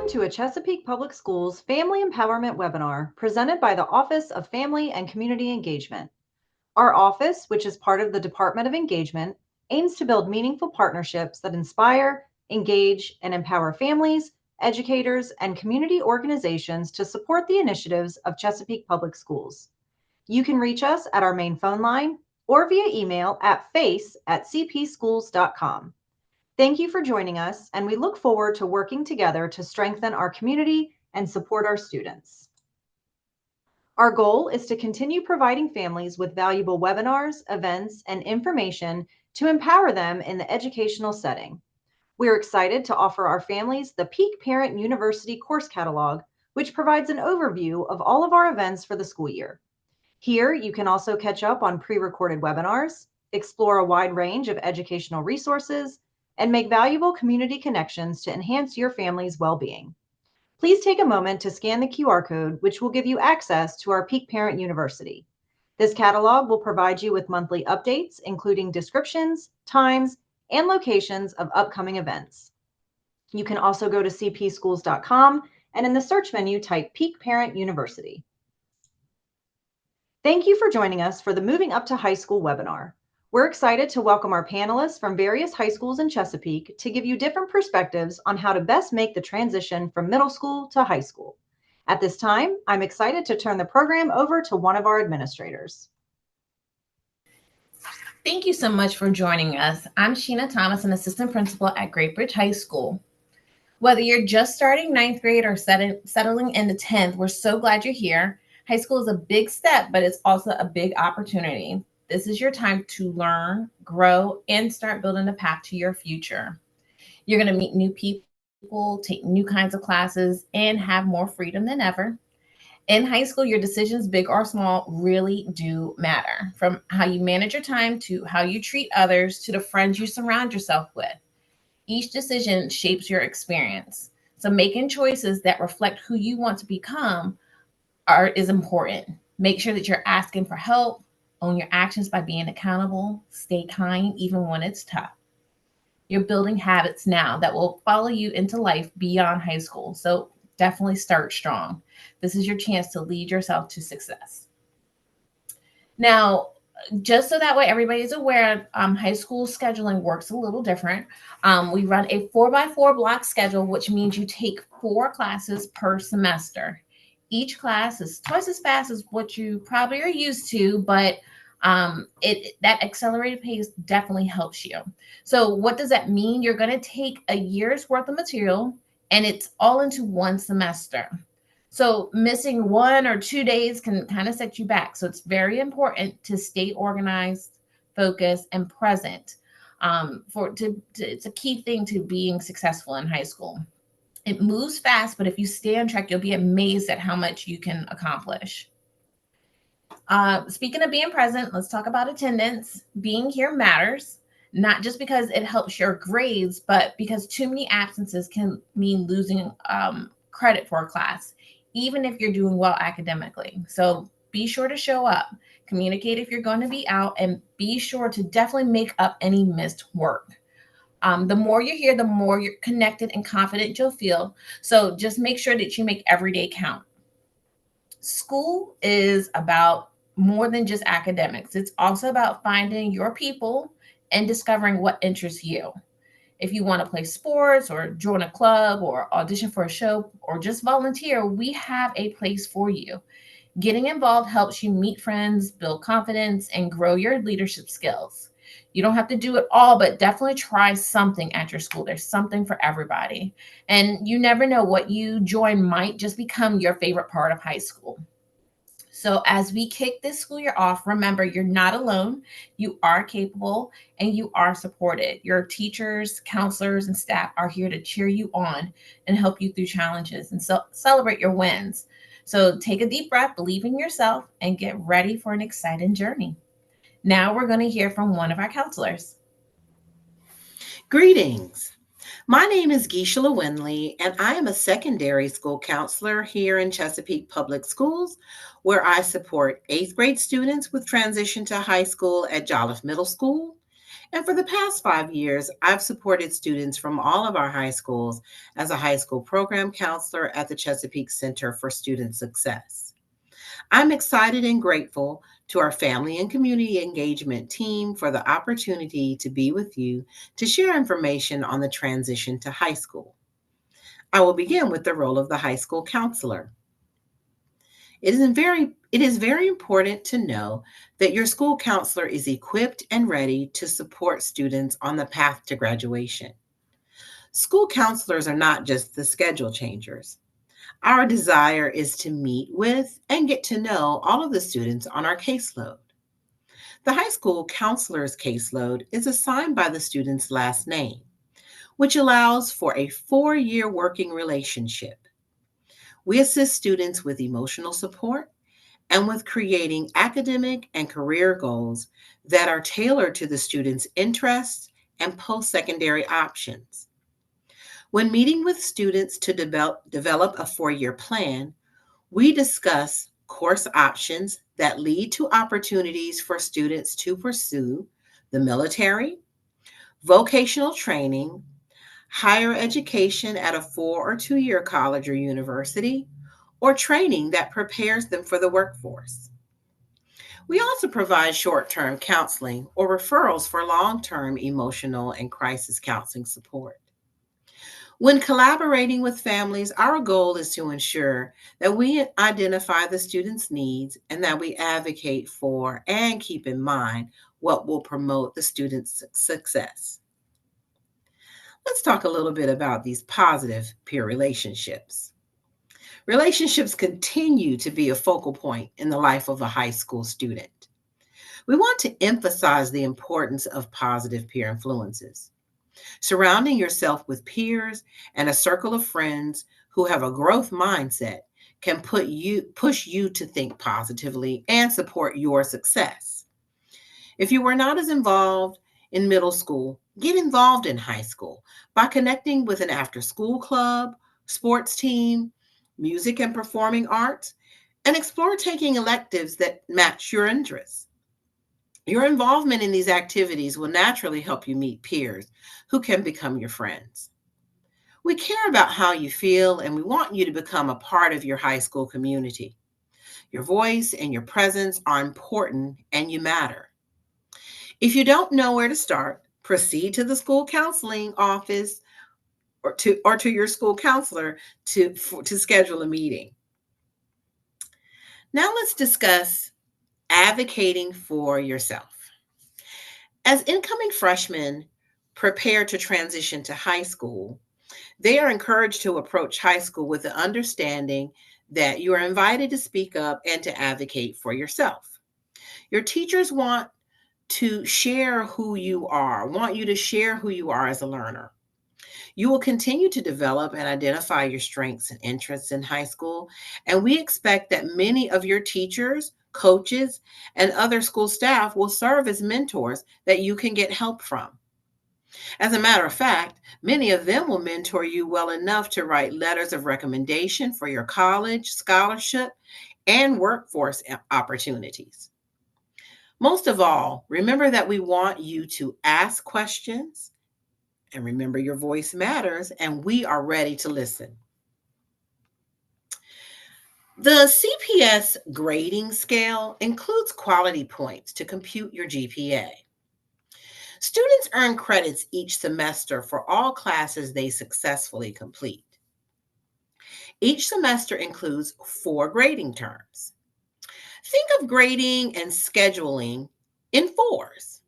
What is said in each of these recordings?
Welcome to a Chesapeake Public Schools Family Empowerment webinar presented by the Office of Family and Community Engagement. Our office, which is part of the Department of Engagement, aims to build meaningful partnerships that inspire, engage, and empower families, educators, and community organizations to support the initiatives of Chesapeake Public Schools. You can reach us at our main phone line or via email at face@cpschools.com. Thank you for joining us, and we look forward to working together to strengthen our community and support our students. Our goal is to continue providing families with valuable webinars, events, and information to empower them in the educational setting. We're excited to offer our families the Peak Parent University course catalog, which provides an overview of all of our events for the school year. Here, you can also catch up on pre-recorded webinars, explore a wide range of educational resources, and make valuable community connections to enhance your family's well-being. Please take a moment to scan the QR code, which will give you access to our Peak Parent University. This catalog will provide you with monthly updates, including descriptions, times, and locations of upcoming events. You can also go to cpschools.com and in the search menu, type Peak Parent University. Thank you for joining us for the Moving Up to High School webinar. We're excited to welcome our panelists from various high schools in Chesapeake to give you different perspectives on how to best make the transition from middle school to high school. At this time, I'm excited to turn the program over to one of our administrators. Thank you so much for joining us. I'm Sheena Thomas, an assistant principal at Great Bridge High School. Whether you're just starting ninth grade or settling into 10th, we're so glad you're here. High school is a big step, but it's also a big opportunity. This is your time to learn, grow, and start building a path to your future. You're going to meet new people, take new kinds of classes, and have more freedom than ever. In high school, your decisions, big or small, really do matter. From how you manage your time to how you treat others to the friends you surround yourself with. Each decision shapes your experience. So making choices that reflect who you want to become is important. Make sure that you're asking for help, own your actions by being accountable, stay kind even when it's tough. You're building habits now that will follow you into life beyond high school. So definitely start strong. This is your chance to lead yourself to success. Now, just so that way everybody's aware, high school scheduling works a little different. We run a 4x4 block schedule, which means you take 4 classes per semester. Each class is twice as fast as what you probably are used to, but that accelerated pace definitely helps you. So what does that mean? You're going to take a year's worth of material, and it's all into one semester. So missing 1 or 2 days can kind of set you back. So it's very important to stay organized, focused, and present. It's a key thing to being successful in high school. It moves fast, but if you stay on track, you'll be amazed at how much you can accomplish. Speaking of being present, let's talk about attendance. Being here matters, not just because it helps your grades, but because too many absences can mean losing credit for a class, even if you're doing well academically. So be sure to show up, communicate if you're going to be out, and be sure to definitely make up any missed work. The more you're here, the more you're connected and confident you'll feel. So just make sure that you make every day count. School is about more than just academics. It's also about finding your people and discovering what interests you. If you want to play sports or join a club or audition for a show or just volunteer, we have a place for you. Getting involved helps you meet friends, build confidence, and grow your leadership skills. You don't have to do it all, but definitely try something at your school. There's something for everybody. And you never know, what you join might just become your favorite part of high school. So as we kick this school year off, remember, you're not alone. You are capable and you are supported. Your teachers, counselors, and staff are here to cheer you on and help you through challenges and celebrate your wins. So take a deep breath, believe in yourself, and get ready for an exciting journey. Now we're going to hear from one of our counselors. Greetings. My name is Gisela Winley, and I am a secondary school counselor here in Chesapeake Public Schools, where I support 8th grade students with transition to high school at Jolliffe Middle School And for the past 5 years, I've supported students from all of our high schools as a high school program counselor at the Chesapeake Center for Student Success. I'm excited and grateful to our family and community engagement team for the opportunity to be with you to share information on the transition to high school. I will begin with the role of the high school counselor. It is very important to know that your school counselor is equipped and ready to support students on the path to graduation. School counselors are not just the schedule changers. Our desire is to meet with and get to know all of the students on our caseload. The high school counselor's caseload is assigned by the student's last name, which allows for a 4-year working relationship. We assist students with emotional support and with creating academic and career goals that are tailored to the student's interests and post secondary options. When meeting with students to develop a 4-year plan, we discuss course options that lead to opportunities for students to pursue the military, vocational training, higher education at a 4 or 2 year college or university, or training that prepares them for the workforce. We also provide short term counseling or referrals for long term emotional and crisis counseling support. When collaborating with families, our goal is to ensure that we identify the student's needs and that we advocate for and keep in mind what will promote the student's success. Let's talk a little bit about these positive peer relationships. Relationships continue to be a focal point in the life of a high school student. We want to emphasize the importance of positive peer influences. Surrounding yourself with peers and a circle of friends who have a growth mindset can push you to think positively and support your success. If you were not as involved in middle school, get involved in high school by connecting with an after school club, sports team, music and performing arts, and explore taking electives that match your interests. Your involvement in these activities will naturally help you meet peers who can become your friends. We care about how you feel and we want you to become a part of your high school community. Your voice and your presence are important and you matter. If you don't know where to start, proceed to the school counseling office or to your school counselor to schedule a meeting. Now let's discuss advocating for yourself. As incoming freshmen prepare to transition to high school, they are encouraged to approach high school with the understanding that you are invited to speak up and to advocate for yourself. Your teachers want you to share who you are as a learner. You will continue to develop and identify your strengths and interests in high school, and we expect that many of your teachers, coaches, and other school staff will serve as mentors that you can get help from. As a matter of fact, many of them will mentor you well enough to write letters of recommendation for your college, scholarship, and workforce opportunities. Most of all, remember that we want you to ask questions, and remember your voice matters, and we are ready to listen. The CPS grading scale includes quality points to compute your GPA. Students earn credits each semester for all classes they successfully complete. Each semester includes 4 grading terms. Think of grading and scheduling in fours.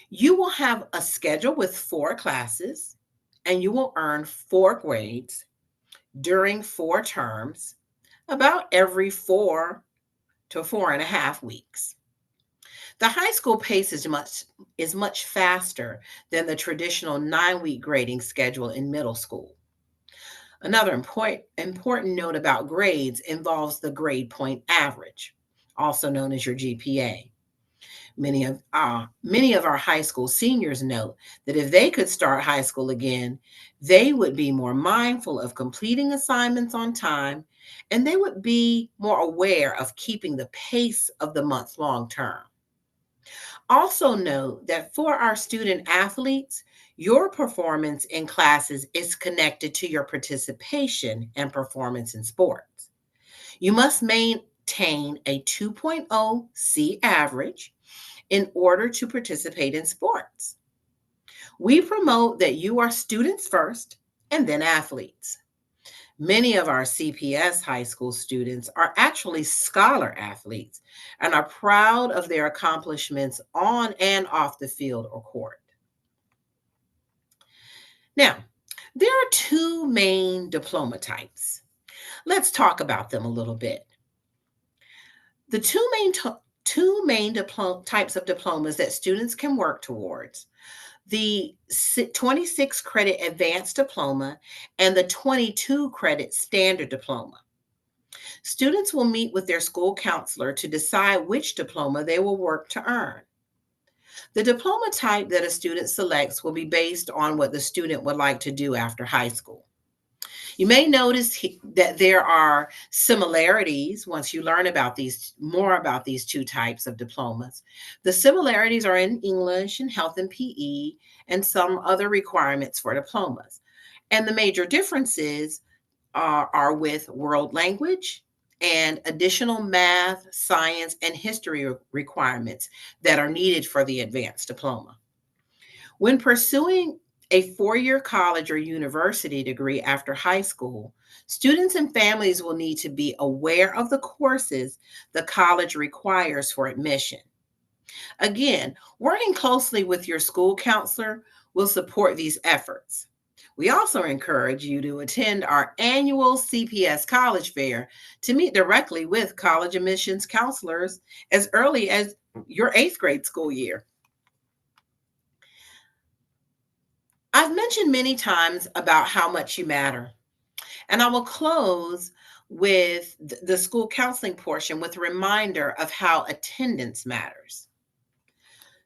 You will have a schedule with 4 classes, and you will earn 4 grades during 4 terms, about every 4 to 4.5 weeks. The high school pace is much faster than the traditional 9-week grading schedule in middle school. Another important note about grades involves the grade point average, also known as your GPA. Many of our high school seniors note that if they could start high school again, they would be more mindful of completing assignments on time, and they would be more aware of keeping the pace of the month long term. Also note that for our student athletes, your performance in classes is connected to your participation and performance in sports. You must maintain a 2.0 C average in order to participate in sports. We promote that you are students first and then athletes. Many of our CPS high school students are actually scholar athletes and are proud of their accomplishments on and off the field or court. Now, there are two main diploma types. Let's talk about them a little bit. The types of diplomas that students can work towards: the 26 credit advanced diploma and the 22 credit standard diploma. Students will meet with their school counselor to decide which diploma they will work to earn. The diploma type that a student selects will be based on what the student would like to do after high school. You may notice that there are similarities once you learn more about these two types of diplomas. The similarities are in English and health and PE and some other requirements for diplomas. And the major differences are with world language and additional math, science, and history requirements that are needed for the advanced diploma. When pursuing a four-year college or university degree after high school, students and families will need to be aware of the courses the college requires for admission. Again, working closely with your school counselor will support these efforts. We also encourage you to attend our annual CPS College Fair to meet directly with college admissions counselors as early as your 8th grade school year. I've mentioned many times about how much you matter, and I will close with the school counseling portion with a reminder of how attendance matters.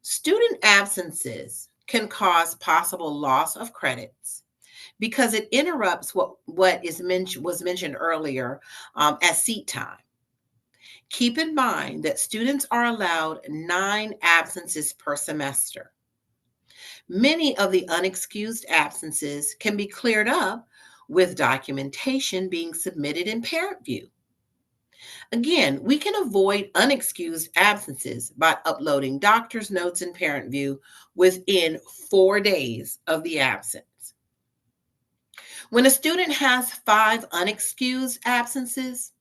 Student absences can cause possible loss of credits because it interrupts what was mentioned earlier as seat time. Keep in mind that students are allowed 9 absences per semester. Many of the unexcused absences can be cleared up with documentation being submitted in parent view. Again, we can avoid unexcused absences by uploading doctor's notes in parent view within 4 days of the absence. When a student has 5 unexcused absences,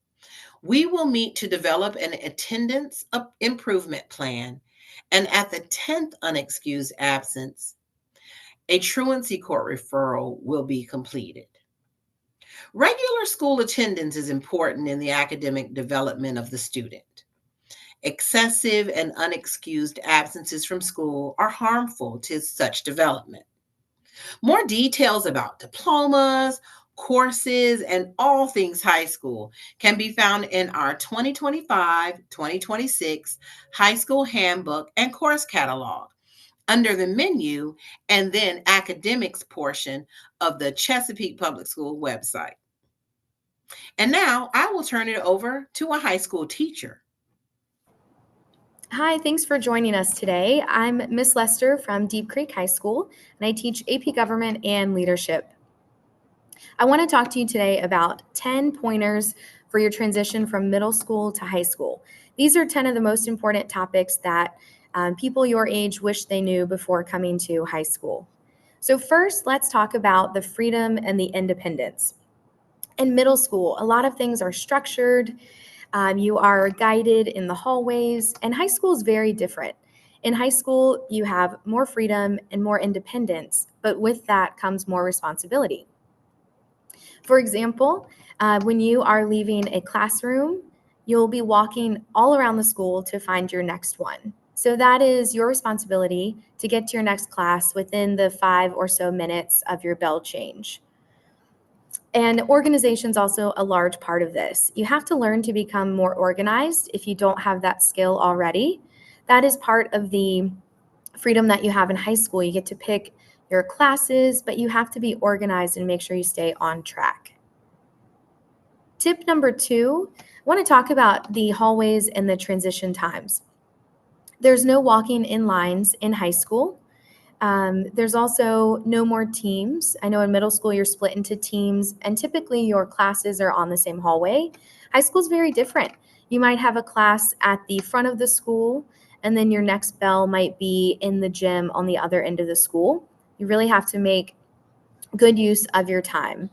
we will meet to develop an attendance improvement plan, and at the 10th unexcused absence, a truancy court referral will be completed. Regular school attendance is important in the academic development of the student. Excessive and unexcused absences from school are harmful to such development. More details about diplomas, courses, and all things high school can be found in our 2025-2026 High School Handbook and Course Catalog under the menu and then academics portion of the Chesapeake Public School website. And now I will turn it over to a high school teacher. Hi, thanks for joining us today. I'm Miss Lester from Deep Creek High School, and I teach AP Government and Leadership. I want to talk to you today about 10 pointers for your transition from middle school to high school. These are 10 of the most important topics that people your age wish they knew before coming to high school. So first, let's talk about the freedom and the independence. In middle school, a lot of things are structured. You are guided in the hallways, and high school is very different. In high school, you have more freedom and more independence, but with that comes more responsibility. For example, when you are leaving a classroom, you'll be walking all around the school to find your next one. So that is your responsibility to get to your next class within the 5 or so minutes of your bell change. And organization is also a large part of this. You have to learn to become more organized if you don't have that skill already. That is part of the freedom that you have in high school. You get to pick your classes, but you have to be organized and make sure you stay on track. Tip number 2, I want to talk about the hallways and the transition times. There's no walking in lines in high school. There's also no more teams. I know in middle school you're split into teams, and typically your classes are on the same hallway. High school is very different. You might have a class at the front of the school, and then your next bell might be in the gym on the other end of the school. You really have to make good use of your time.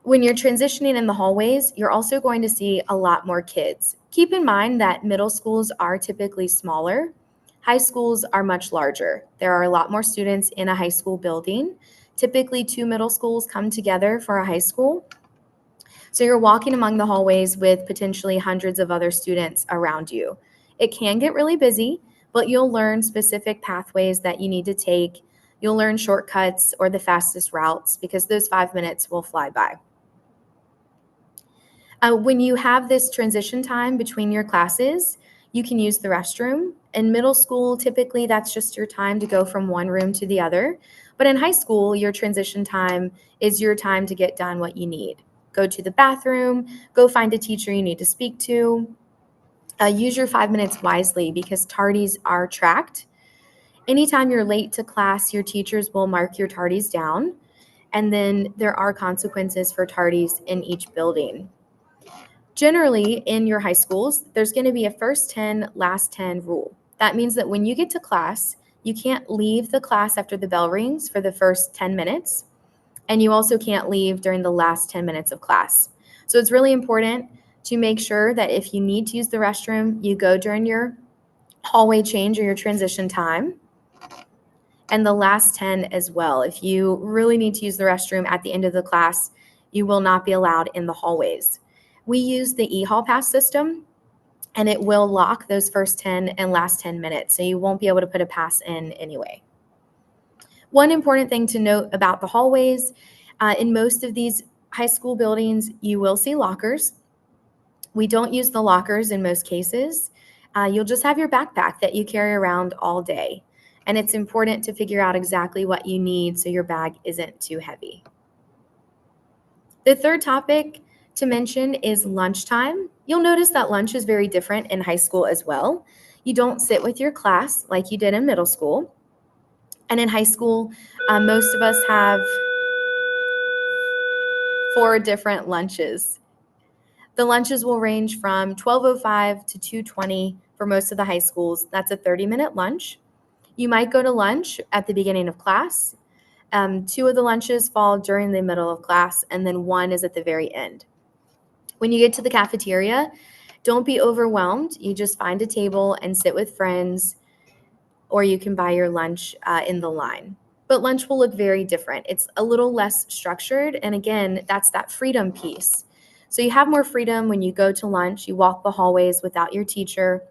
When you're transitioning in the hallways, you're also going to see a lot more kids. Keep in mind that middle schools are typically smaller. High schools are much larger. There are a lot more students in a high school building. Typically, 2 middle schools come together for a high school. So you're walking among the hallways with potentially hundreds of other students around you. It can get really busy, but you'll learn specific pathways that you need to take. You'll learn shortcuts or the fastest routes because those 5 minutes will fly by. When you have this transition time between your classes, you can use the restroom. In middle school, typically that's just your time to go from one room to the other. But in high school, your transition time is your time to get done what you need. Go to the bathroom, go find a teacher you need to speak to. Use your 5 minutes wisely because tardies are tracked. Anytime you're late to class, your teachers will mark your tardies down. And then there are consequences for tardies in each building. Generally, in your high schools, there's going to be a first 10, last 10 rule. That means that when you get to class, you can't leave the class after the bell rings for the first 10 minutes, and you also can't leave during the last 10 minutes of class. So it's really important to make sure that if you need to use the restroom, you go during your hallway change or your transition time, and the last 10 as well. If you really need to use the restroom at the end of the class, you will not be allowed in the hallways. We use the e-hall pass system, and it will lock those first 10 and last 10 minutes, so you won't be able to put a pass in anyway. One important thing to note about the hallways, in most of these high school buildings, you will see lockers. We don't use the lockers in most cases. You'll just have your backpack that you carry around all day, and it's important to figure out exactly what you need so your bag isn't too heavy. The third topic to mention is lunchtime. You'll notice that lunch is very different in high school as well. You don't sit with your class like you did in middle school. And in high school, most of us have 4 different lunches. The lunches will range from 12:05 to 2:20 for most of the high schools. That's a 30-minute lunch. You might go to lunch at the beginning of class. 2 of the lunches fall during the middle of class, and then 1 is at the very end. When you get to the cafeteria, don't be overwhelmed. You just find a table and sit with friends, or you can buy your lunch in the line. But lunch will look very different. It's a little less structured, and again, that's that freedom piece. So you have more freedom when you go to lunch. You walk the hallways without your teacher.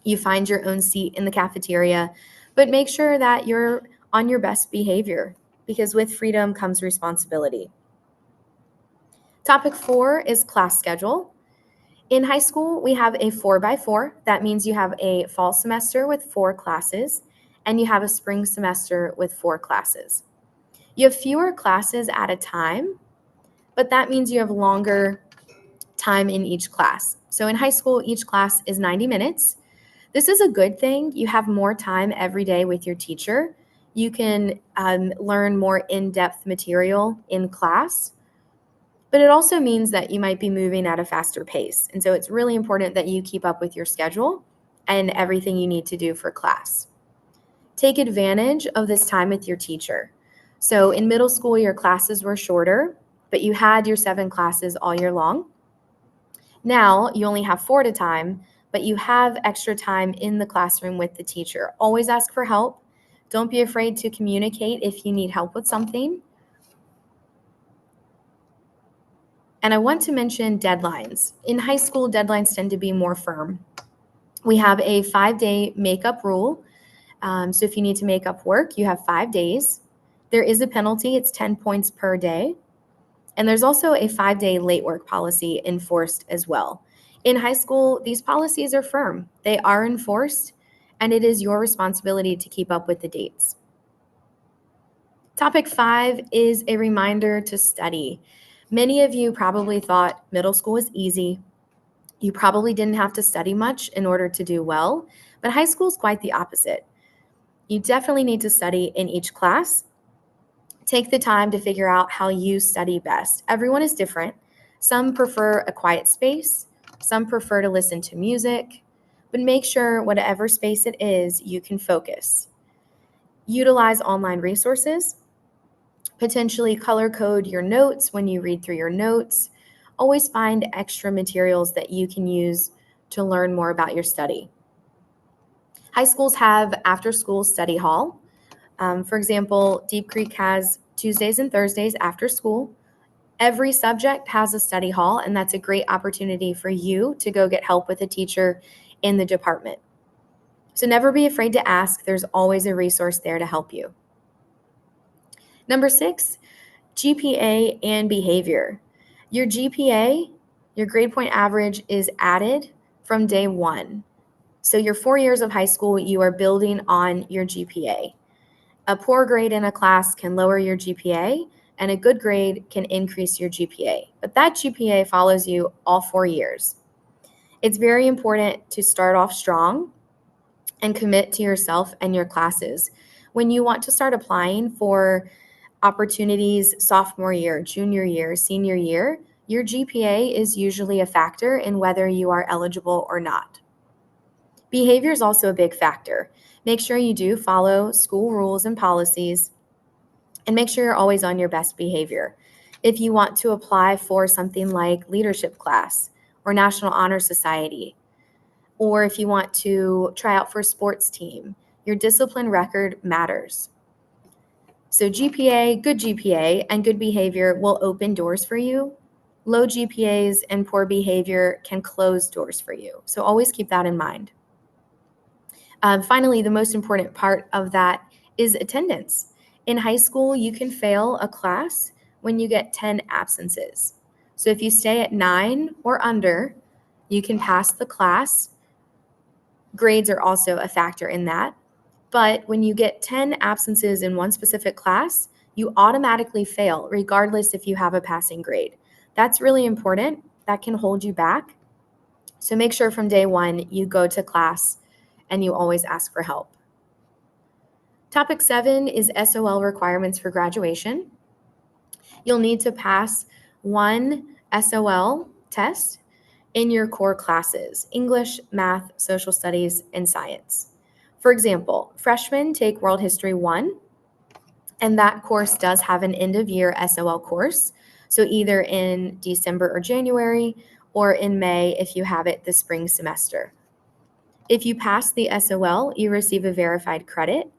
You find your own seat in the cafeteria, but make sure that you're on your best behavior because with freedom comes responsibility. Topic 4 is class schedule. In high school, we have a 4x4. That means you have a fall semester with 4 classes, and you have a spring semester with 4 classes. You have fewer classes at a time, but that means you have longer time in each class. So in high school, each class is 90 minutes. This is a good thing. You have more time every day with your teacher. You can learn more in-depth material in class. But it also means that you might be moving at a faster pace. And so it's really important that you keep up with your schedule and everything you need to do for class. Take advantage of this time with your teacher. So in middle school, your classes were shorter, but you had your 7 classes all year long. Now you only have 4 at a time, but you have extra time in the classroom with the teacher. Always ask for help. Don't be afraid to communicate if you need help with something. And I want to mention deadlines. In high school, deadlines tend to be more firm. We have a 5-day makeup rule. So if you need to make up work, you have 5 days. There is a penalty. It's 10 points per day. And there's also a 5-day late work policy enforced as well. In high school, these policies are firm. They are enforced, and it is your responsibility to keep up with the dates. Topic 5 is a reminder to study. Many of you probably thought middle school was easy. You probably didn't have to study much in order to do well, but high school is quite the opposite. You definitely need to study in each class. Take the time to figure out how you study best. Everyone is different. Some prefer a quiet space, some prefer to listen to music, but make sure whatever space it is, you can focus. Utilize online resources. Potentially color code your notes when you read through your notes. Always find extra materials that you can use to learn more about your study. High schools have after-school study hall. For example, Deep Creek has Tuesdays and Thursdays after school. Every subject has a study hall, and that's a great opportunity for you to go get help with a teacher in the department. So never be afraid to ask. There's always a resource there to help you. Number 6, GPA and behavior. Your GPA, your grade point average, is added from day 1. So your 4 years of high school, you are building on your GPA. A poor grade in a class can lower your GPA, and a good grade can increase your GPA. But that GPA follows you all 4 years. It's very important to start off strong and commit to yourself and your classes. When you want to start applying for opportunities sophomore year, junior year, senior year, your GPA is usually a factor in whether you are eligible or not. Behavior is also a big factor. Make sure you do follow school rules and policies, and make sure you're always on your best behavior. If you want to apply for something like leadership class or National Honor Society, or if you want to try out for a sports team, your discipline record matters. So GPA, good GPA, and good behavior will open doors for you. Low GPAs and poor behavior can close doors for you. So always keep that in mind. Finally, the most important part of that is attendance. In high school, you can fail a class when you get 10 absences. So if you stay at 9 or under, you can pass the class. Grades are also a factor in that. But when you get 10 absences in one specific class, you automatically fail, regardless if you have a passing grade. That's really important. That can hold you back. So make sure from day 1 you go to class and you always ask for help. Topic 7 is SOL requirements for graduation. You'll need to pass 1 SOL test in your core classes: English, math, social studies, and science. For example, freshmen take World History 1, and that course does have an end-of-year SOL course, so either in December or January, or in May if you have it the spring semester. If you pass the SOL, you receive a verified credit,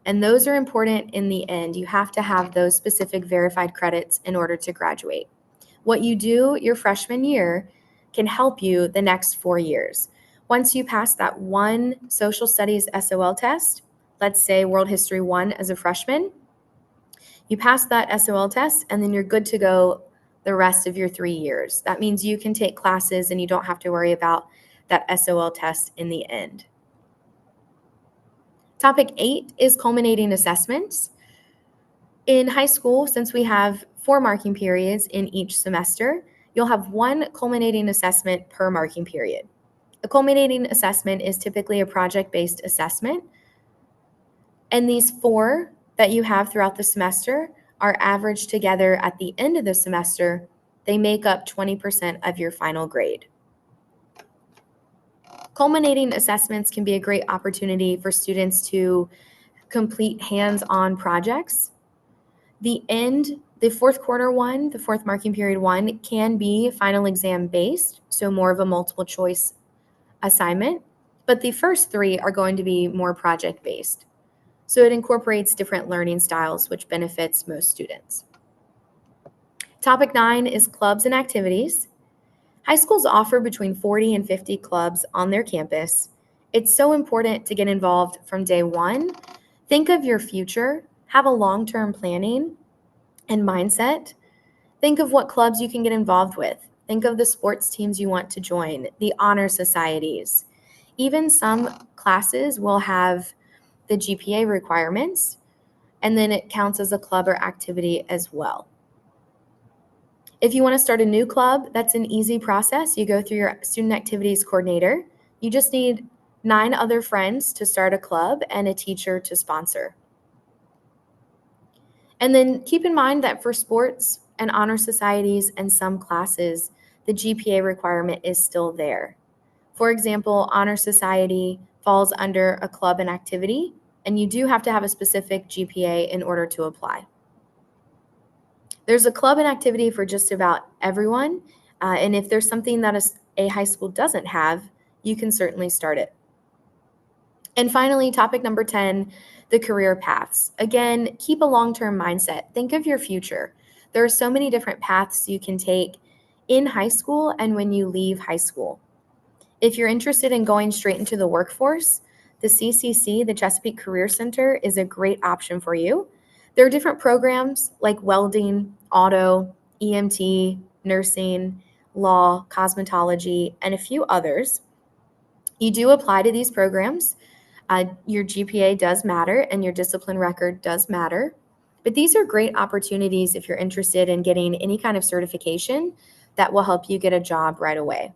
and those are important in the end. You have to have those specific verified credits in order to graduate. What you do your freshman year can help you the next 4 years. Once you pass that 1 social studies SOL test, let's say World History 1 as a freshman, you pass that SOL test and then you're good to go the rest of your 3 years. That means you can take classes and you don't have to worry about that SOL test in the end. Topic 8 is culminating assessments. In high school, since we have 4 marking periods in each semester, you'll have 1 culminating assessment per marking period. A culminating assessment is typically a project-based assessment, and these 4 that you have throughout the semester are averaged together at the end of the semester. They make up 20% of your final grade. Culminating assessments can be a great opportunity for students to complete hands-on projects. The 4th quarter one, the 4th marking period one, can be final exam based, so more of a multiple choice assignment, but the first 3 are going to be more project based. So it incorporates different learning styles, which benefits most students. Topic 9 is clubs and activities. High schools offer between 40 and 50 clubs on their campus. It's so important to get involved from day 1. Think of your future, have a long-term planning and mindset. Think of what clubs you can get involved with. Think of the sports teams you want to join, the honor societies. Even some classes will have the GPA requirements, and then it counts as a club or activity as well. If you want to start a new club, that's an easy process. You go through your student activities coordinator. You just need 9 other friends to start a club and a teacher to sponsor. And then keep in mind that for sports and honor societies and some classes, the GPA requirement is still there. For example, honor society falls under a club and activity, and you do have to have a specific GPA in order to apply. There's a club and activity for just about everyone, and if there's something that a high school doesn't have, you can certainly start it. And finally, topic number 10, the career paths. Again, keep a long-term mindset. Think of your future. There are so many different paths you can take in high school and when you leave high school. If you're interested in going straight into the workforce, the CCC, the Chesapeake Career Center, is a great option for you. There are different programs like welding, auto, EMT, nursing, law, cosmetology, and a few others. You do apply to these programs. Your GPA does matter and your discipline record does matter. But these are great opportunities if you're interested in getting any kind of certification that will help you get a job right away.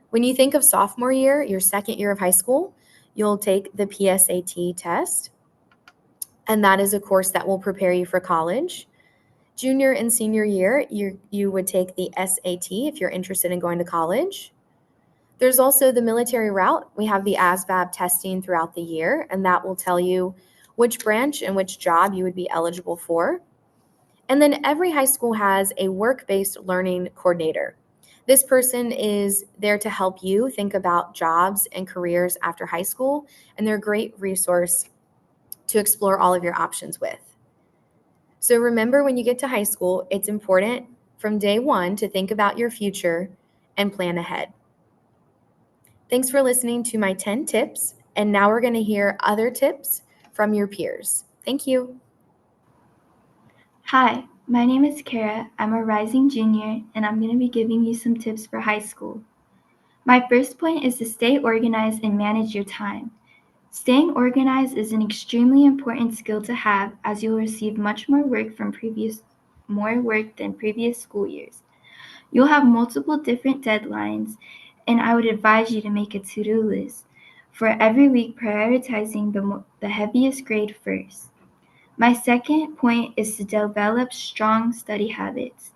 When you think of sophomore year, your second year of high school, you'll take the PSAT test, and that is a course that will prepare you for college. Junior and senior year, you would take the SAT if you're interested in going to college. There's also the military route. We have the ASVAB testing throughout the year, and that will tell you which branch and which job you would be eligible for. And then every high school has a work-based learning coordinator. This person is there to help you think about jobs and careers after high school, and they're a great resource to explore all of your options with. So remember, when you get to high school, it's important from day one to think about your future and plan ahead. Thanks for listening to my 10 tips, and now we're going to hear other tips from your peers. Thank you. Hi, my name is Kara. I'm a rising junior, and I'm going to be giving you some tips for high school. My first point is to stay organized and manage your time. Staying organized is an extremely important skill to have, as you'll receive much more work than previous school years. You'll have multiple different deadlines, and I would advise you to make a to-do list for every week, prioritizing the heaviest grade first. My second point is to develop strong study habits.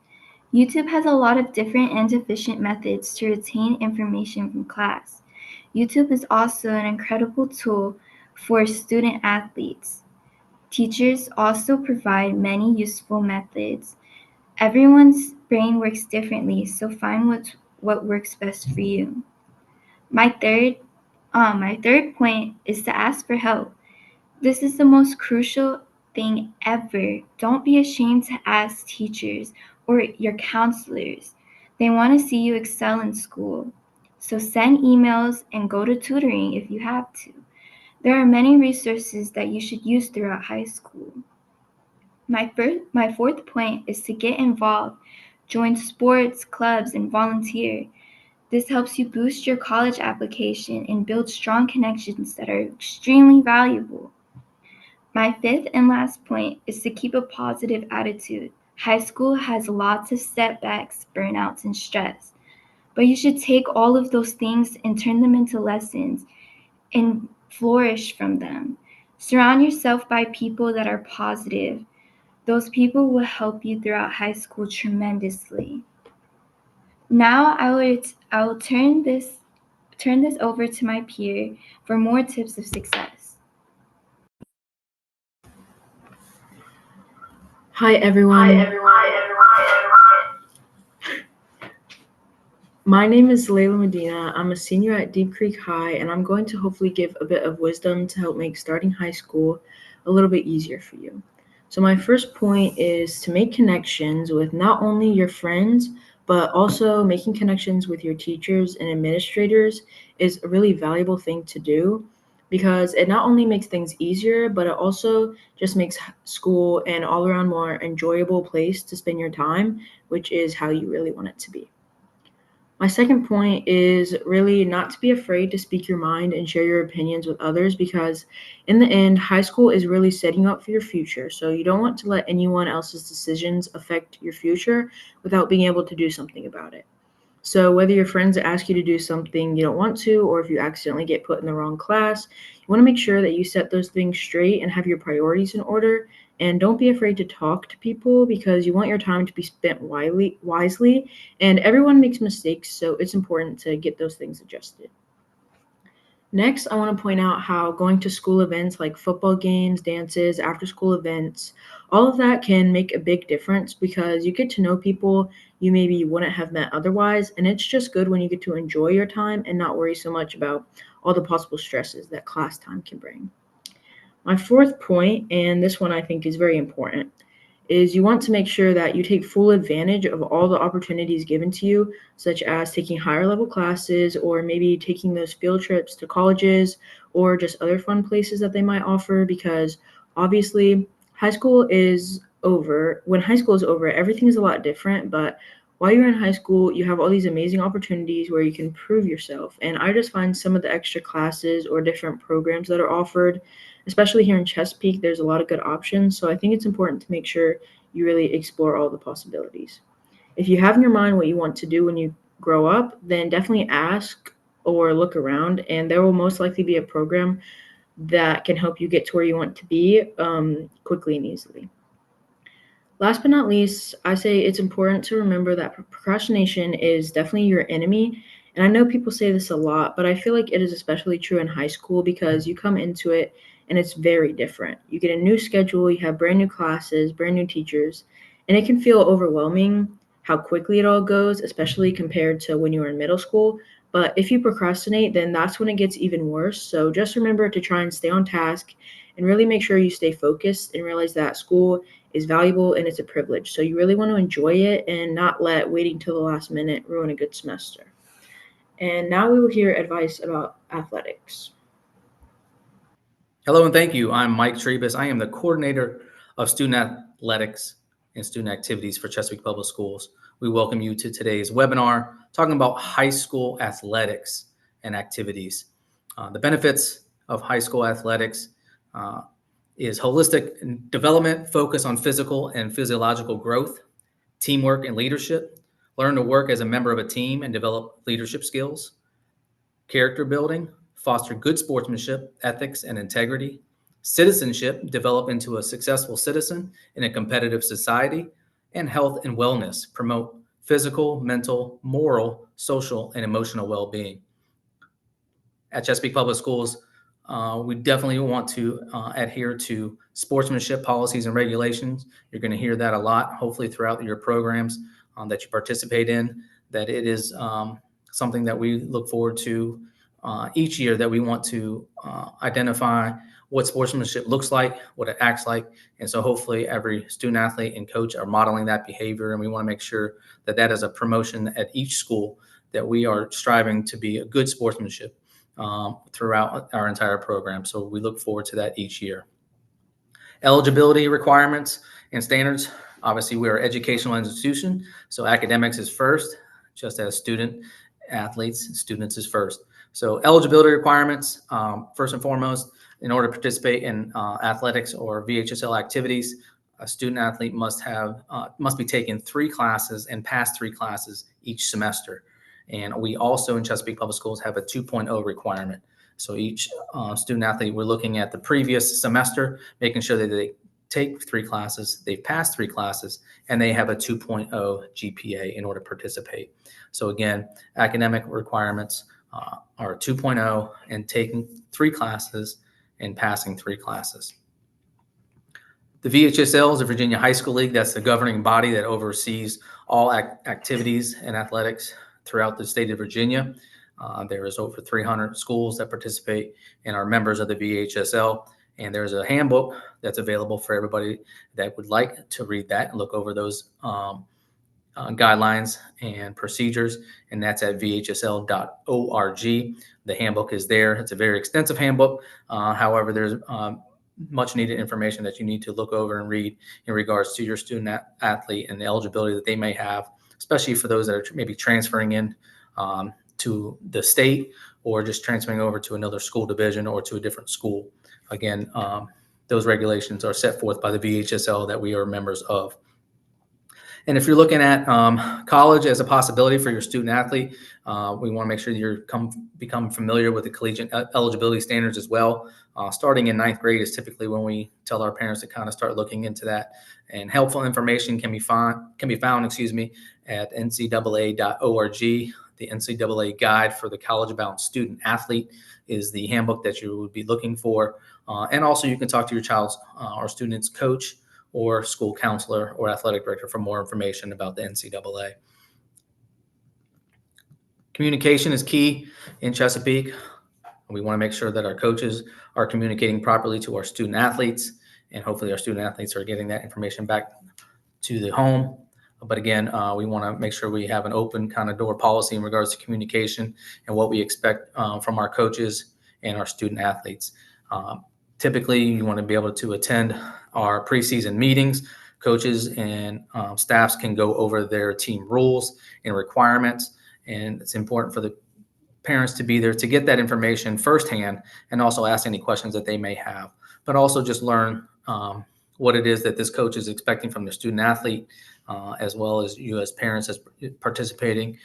YouTube has a lot of different and efficient methods to retain information from class. YouTube is also an incredible tool for student athletes. Teachers also provide many useful methods. Everyone's brain works differently, so find what works best for you. My third point is to ask for help. This is the most crucial thing ever. Don't be ashamed to ask teachers or your counselors. They want to see you excel in school. So send emails and go to tutoring if you have to. There are many resources that you should use throughout high school. My fourth point is to get involved. Join sports, clubs, and volunteer. This helps you boost your college application and build strong connections that are extremely valuable. My fifth and last point is to keep a positive attitude. High school has lots of setbacks, burnouts, and stress, but you should take all of those things and turn them into lessons and flourish from them. Surround yourself by people that are positive. Those people will help you throughout high school tremendously. Now I will turn this over to my peer for more tips of success. Hi everyone. My name is Layla Medina. I'm a senior at Deep Creek High, and I'm going to hopefully give a bit of wisdom to help make starting high school a little bit easier for you. So my first point is to make connections with not only your friends, but also making connections with your teachers and administrators is a really valuable thing to do, because it not only makes things easier, but it also just makes school an all-around more enjoyable place to spend your time, which is how you really want it to be. My second point is really not to be afraid to speak your mind and share your opinions with others, because in the end, high school is really setting you up for your future. So you don't want to let anyone else's decisions affect your future without being able to do something about it. So whether your friends ask you to do something you don't want to, or if you accidentally get put in the wrong class, you want to make sure that you set those things straight and have your priorities in order. And don't be afraid to talk to people, because you want your time to be spent wisely. And everyone makes mistakes, so it's important to get those things adjusted. Next, I want to point out how going to school events like football games, dances, after school events, all of that can make a big difference, because you get to know people you maybe wouldn't have met otherwise. And it's just good when you get to enjoy your time and not worry so much about all the possible stresses that class time can bring. My fourth point, and this one I think is very important, is you want to make sure that you take full advantage of all the opportunities given to you, such as taking higher level classes, or maybe taking those field trips to colleges, or just other fun places that they might offer, because obviously high school is over. When high school is over, everything is a lot different, but while you're in high school, you have all these amazing opportunities where you can prove yourself. And I just find some of the extra classes or different programs that are offered, especially here in Chesapeake, there's a lot of good options. So I think it's important to make sure you really explore all the possibilities. If you have in your mind what you want to do when you grow up, then definitely ask or look around, and there will most likely be a program that can help you get to where you want to be quickly and easily. Last but not least, I say it's important to remember that procrastination is definitely your enemy. And I know people say this a lot, but I feel like it is especially true in high school, because you come into it and it's very different. You get a new schedule, you have brand new classes, brand new teachers, and it can feel overwhelming how quickly it all goes, especially compared to when you were in middle school. But if you procrastinate, then that's when it gets even worse. So just remember to try and stay on task and really make sure you stay focused and realize that school is valuable and it's a privilege. So you really want to enjoy it and not let waiting till the last minute ruin a good semester. And now we will hear advice about athletics. Hello and thank you. I'm Mike Trebus. I am the coordinator of student athletics and student activities for Chesapeake Public Schools. We welcome you to today's webinar talking about high school athletics and activities. The benefits of high school athletics is holistic development, focus on physical and physiological growth, teamwork and leadership, learn to work as a member of a team and develop leadership skills, character building, foster good sportsmanship, ethics, and integrity, citizenship, develop into a successful citizen in a competitive society, and health and wellness, promote physical, mental, moral, social, and emotional well-being. At Chesapeake Public Schools, we definitely want to adhere to sportsmanship policies and regulations. You're going to hear that a lot, hopefully throughout your programs that you participate in, that it is something that we look forward to each year, that we want to identify what sportsmanship looks like, what it acts like. And so hopefully every student athlete and coach are modeling that behavior. And we want to make sure that that is a promotion at each school, that we are striving to be a good sportsmanship throughout our entire program. So we look forward to that each year. Eligibility requirements and standards. Obviously, we are an educational institution, so academics is first, just as student athletes, students is first. So eligibility requirements, first and foremost, in order to participate in athletics or VHSL activities, a student athlete must be taking 3 classes and pass 3 classes each semester. And we also in Chesapeake Public Schools have a 2.0 requirement. So each student athlete, we're looking at the previous semester, making sure that they take 3 classes, they've passed 3 classes, and they have a 2.0 GPA in order to participate. So again, academic requirements are 2.0 and taking 3 classes and passing 3 classes. The VHSL is the Virginia High School League. That's the governing body that oversees all activities and athletics throughout the state of Virginia. There is over 300 schools that participate and are members of the VHSL. And there's a handbook that's available for everybody that would like to read that and look over those guidelines and procedures. And that's at vhsl.org. The handbook is there. It's a very extensive handbook. However, there's much needed information that you need to look over and read in regards to your student athlete and the eligibility that they may have, especially for those that are maybe transferring in to the state, or just transferring over to another school division or to a different school. Again, those regulations are set forth by the VHSL that we are members of. And if you're looking at college as a possibility for your student athlete, we want to make sure that you're become familiar with the collegiate eligibility standards as well. Starting in 9th grade is typically when we tell our parents to kind of start looking into that. And helpful information can be found, at ncaa.org. The NCAA guide for the college-bound student athlete is the handbook that you would be looking for. And also you can talk to your child's or student's coach or school counselor or athletic director for more information about the NCAA. Communication is key in Chesapeake. We want to make sure that our coaches are communicating properly to our student athletes, and hopefully our student athletes are getting that information back to the home. But again, we want to make sure we have an open kind of door policy in regards to communication and what we expect from our coaches and our student athletes. Typically, you want to be able to attend our preseason meetings. Coaches and staffs can go over their team rules and requirements, and it's important for the parents to be there to get that information firsthand and also ask any questions that they may have, but also just learn what it is that this coach is expecting from their student athlete, as well as you as parents as participating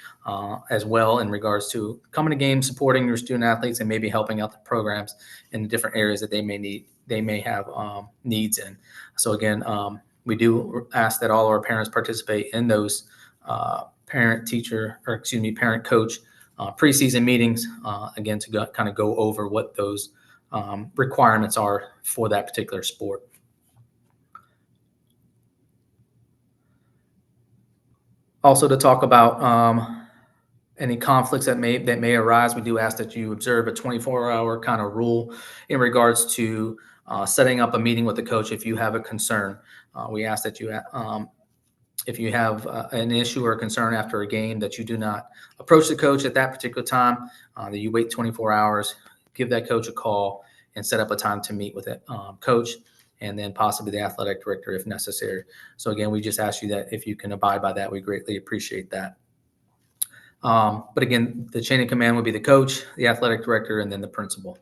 as well in regards to coming to games, supporting your student athletes, and maybe helping out the programs in the different areas that they may have needs in. So again, we do ask that all our parents participate in those parent coach preseason meetings, again, to kind of go over what those requirements are for that particular sport. Also, to talk about any conflicts that may arise, we do ask that you observe a 24-hour kind of rule in regards to setting up a meeting with the coach if you have a concern. We ask that you, if you have an issue or a concern after a game, that you do not approach the coach at that particular time, that you wait 24 hours, give that coach a call, and set up a time to meet with that coach, and then possibly the athletic director if necessary. So again, we just ask you that if you can abide by that, we greatly appreciate that. But again, the chain of command would be the coach, the athletic director, and then the principal.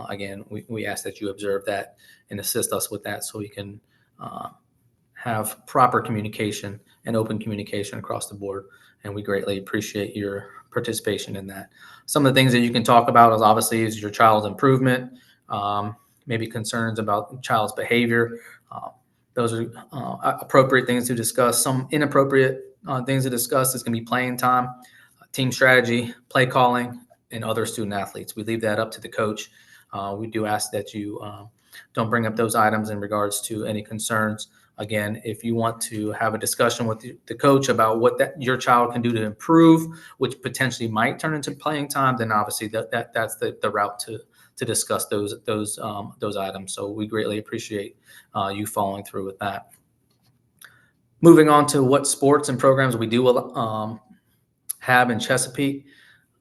Again, we ask that you observe that and assist us with that so we can have proper communication and open communication across the board. And we greatly appreciate your participation in that. Some of the things that you can talk about is obviously is your child's improvement, maybe concerns about child's behavior. Those are appropriate things to discuss. Some inappropriate things to discuss is going to be playing time, team strategy, play calling, and other student athletes. We leave that up to the coach. We do ask that you don't bring up those items in regards to any concerns. Again, if you want to have a discussion with the coach about what your child can do to improve, which potentially might turn into playing time, then obviously that's the route to discuss those items. So we greatly appreciate you following through with that. Moving on to what sports and programs we do have in Chesapeake.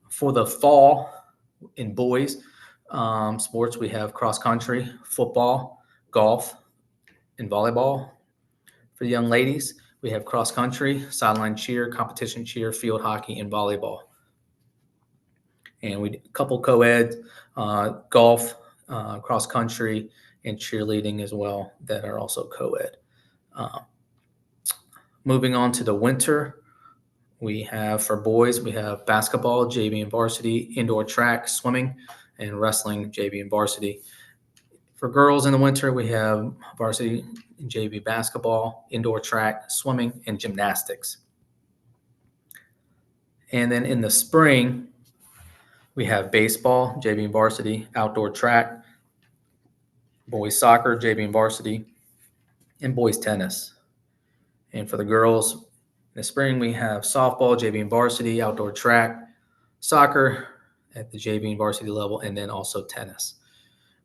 For the fall in boys sports, we have cross country, football, golf, and volleyball. For the young ladies, we have cross country, sideline cheer, competition cheer, field hockey, and volleyball. And we couple co-ed, golf, cross country, and cheerleading as well that are also co-ed. Moving on to the winter, we have for boys, we have basketball, JV and varsity, indoor track, swimming, and wrestling, JV and varsity. For girls in the winter, we have varsity and JV basketball, indoor track, swimming, and gymnastics. And then in the spring, we have baseball, JV and varsity, outdoor track, boys soccer, JV and varsity, and boys tennis. And for the girls, in the spring, we have softball, JV and varsity, outdoor track, soccer at the JV and varsity level, and then also tennis.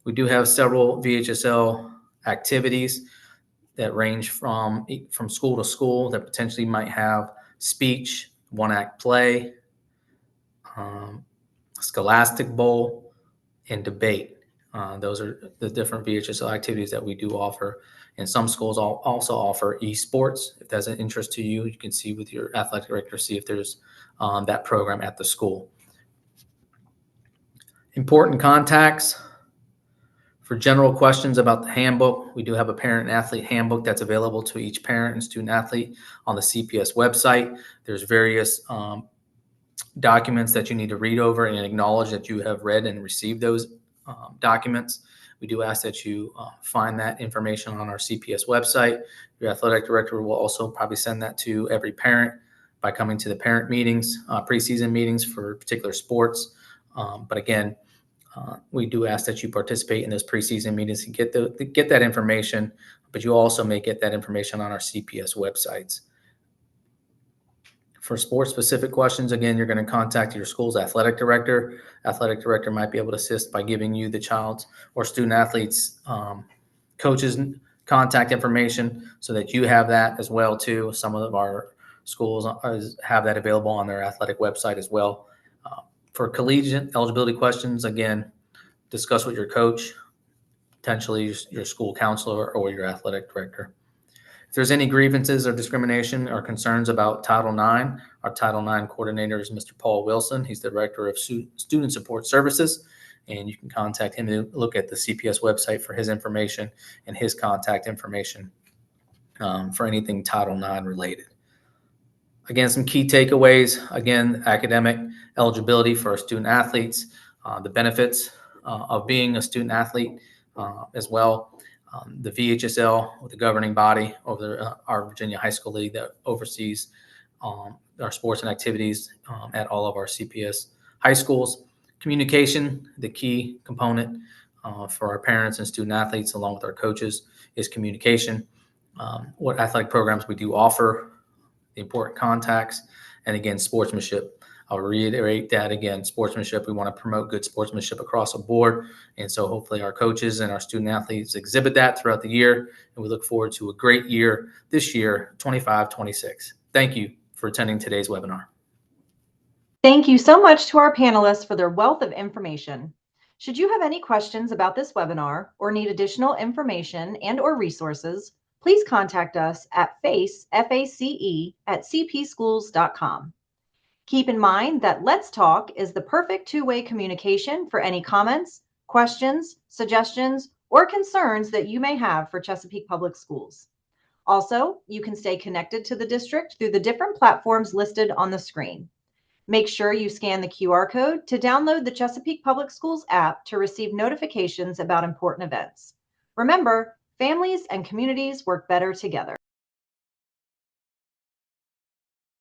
We do have several VHSL activities that range from school to school that potentially might have speech, one-act play, Scholastic Bowl, and debate. Those are the different VHSL activities that we do offer. And some schools also offer esports. If that's an interest to you, you can see with your athletic director, see if there's that program at the school. Important contacts. For general questions about the handbook, we do have a parent and athlete handbook that's available to each parent and student athlete on the CPS website. There's various documents that you need to read over and acknowledge that you have read and received those documents. We do ask that you find that information on our CPS website. Your athletic director will also probably send that to every parent by coming to the parent meetings, preseason meetings for particular sports. But again, we do ask that you participate in those preseason meetings and get that information, but you also may get that information on our CPS websites. For sports-specific questions, again, you're going to contact your school's athletic director. Athletic director might be able to assist by giving you the child's or student athlete's coach's contact information so that you have that as well too. Some of our schools have that available on their athletic website as well. For collegiate eligibility questions, again, discuss with your coach, potentially your school counselor or your athletic director. If there's any grievances or discrimination or concerns about Title IX, our Title IX coordinator is Mr. Paul Wilson. He's the Director of Student Support Services, and you can contact him to look at the CPS website for his information and his contact information for anything Title IX related. Again, some key takeaways. Again, academic eligibility for our student athletes, the benefits of being a student athlete as well. The VHSL, the governing body over our Virginia High School League that oversees our sports and activities at all of our CPS high schools. Communication, the key component for our parents and student athletes, along with our coaches, is communication. What athletic programs we do offer, the important contacts, and again, sportsmanship. I'll reiterate that again, sportsmanship. We want to promote good sportsmanship across the board. And so hopefully our coaches and our student athletes exhibit that throughout the year. And we look forward to a great year this year, 25-26. Thank you for attending today's webinar. Thank you so much to our panelists for their wealth of information. Should you have any questions about this webinar or need additional information and/or resources, please contact us at face@cpschools.com. Keep in mind that Let's Talk is the perfect two-way communication for any comments, questions, suggestions, or concerns that you may have for Chesapeake Public Schools. Also, you can stay connected to the district through the different platforms listed on the screen. Make sure you scan the QR code to download the Chesapeake Public Schools app to receive notifications about important events. Remember, families and communities work better together.